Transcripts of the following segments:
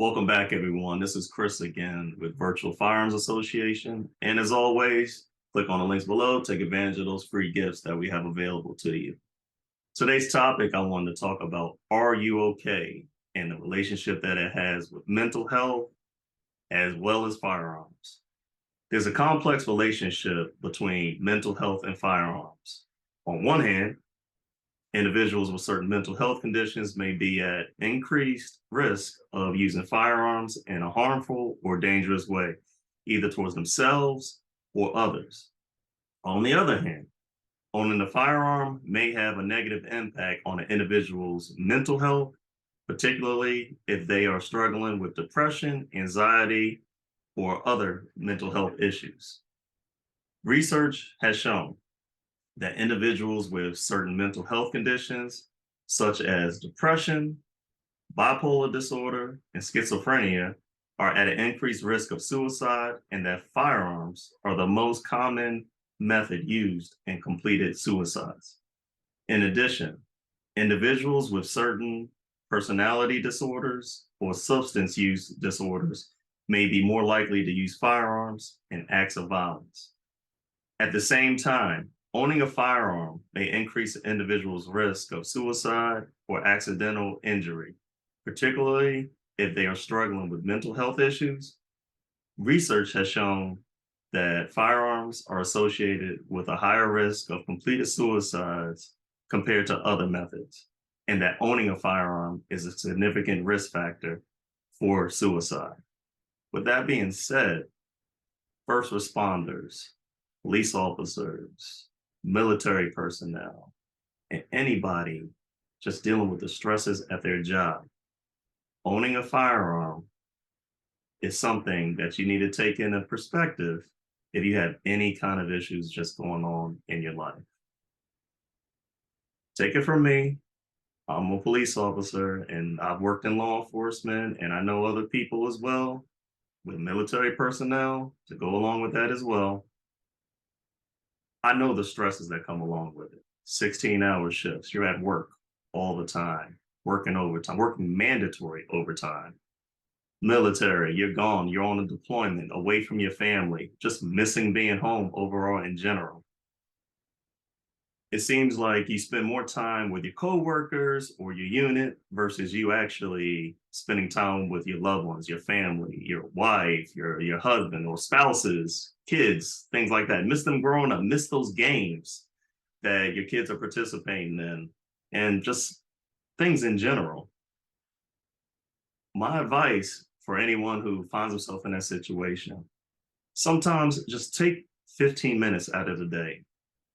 Welcome back, everyone. This is Chris again with Virtual Firearms Association. And as always, click on the links below, take advantage of those free gifts that we have available to you. Today's topic, I wanted to talk about, are you okay? And the relationship that it has with mental health as well as firearms. There's a complex relationship between mental health and firearms. On one hand, individuals with certain mental health conditions may be at increased risk of using firearms in a harmful or dangerous way, either towards themselves or others. On the other hand, owning a firearm may have a negative impact on an individual's mental health, particularly if they are struggling with depression, anxiety, or other mental health issues. Research has shown that individuals with certain mental health conditions, such as depression, bipolar disorder, and schizophrenia, are at an increased risk of suicide, and that firearms are the most common method used in completed suicides. In addition, individuals with certain personality disorders or substance use disorders may be more likely to use firearms in acts of violence. At the same time, owning a firearm may increase an individual's risk of suicide or accidental injury, particularly if they are struggling with mental health issues. Research has shown that firearms are associated with a higher risk of completed suicides compared to other methods, and that owning a firearm is a significant risk factor for suicide. With that being said, first responders, police officers, military personnel, and anybody just dealing with the stresses at their job, owning a firearm is something that you need to take into perspective if you have any kind of issues just going on in your life. Take it from me, I'm a police officer and I've worked in law enforcement, and I know other people as well with military personnel to go along with that as well. I know the stresses that come along with it. 16-hour shifts, you're at work all the time, working overtime, working mandatory overtime. Military, you're gone, you're on a deployment, away from your family, just missing being home overall in general. It seems like you spend more time with your coworkers or your unit versus you actually spending time with your loved ones, your family, your wife, your husband or spouses, kids, things like that. Miss them growing up, miss those games that your kids are participating in, and just things in general. My advice for anyone who finds himself in that situation, sometimes just take 15 minutes out of the day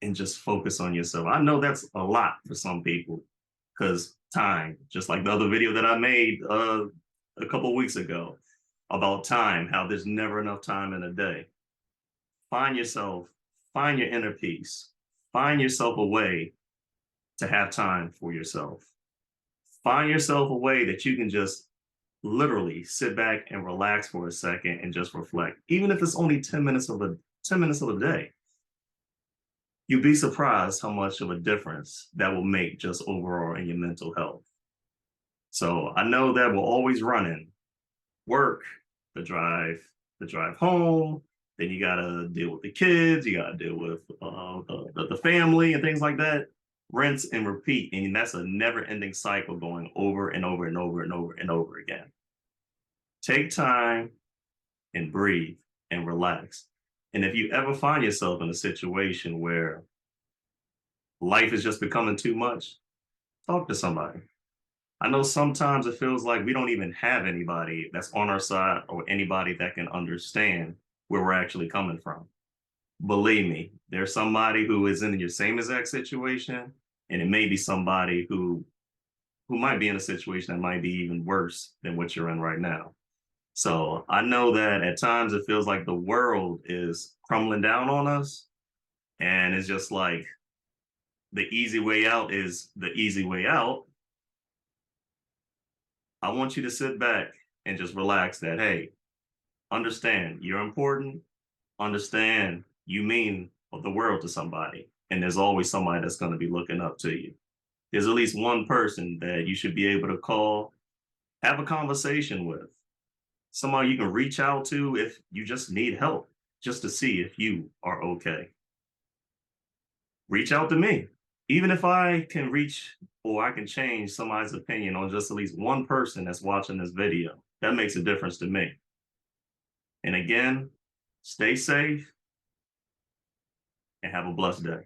and just focus on yourself. I know that's a lot for some people because time, just like the other video that I made a couple of weeks ago about time, how there's never enough time in a day. Find yourself, find your inner peace, find yourself a way to have time for yourself. Find yourself a way that you can just literally sit back and relax for a second and just reflect, even if it's only 10 minutes of a day. You'd be surprised how much of a difference that will make just overall in your mental health. So I know that we're always running work, the drive home, then you gotta deal with the kids, you gotta deal with the family and things like that. Rinse and repeat, and that's a never-ending cycle going over and over and over and over and over again. Take time and breathe and relax. And if you ever find yourself in a situation where life is just becoming too much, talk to somebody. I know sometimes it feels like we don't even have anybody that's on our side or anybody that can understand where we're actually coming from. Believe me, there's somebody who is in your same exact situation, and it may be somebody who might be in a situation that might be even worse than what you're in right now. So I know that at times it feels like the world is crumbling down on us, and it's just like the easy way out is the easy way out. I want you to sit back and just relax that, hey, understand you're important, understand you mean the world to somebody, and there's always somebody that's going to be looking up to you. There's at least one person that you should be able to call, have a conversation with, somebody you can reach out to if you just need help, just to see if you are okay. Reach out to me. Even if I can reach or I can change somebody's opinion on just at least one person that's watching this video, that makes a difference to me. And again, stay safe and have a blessed day.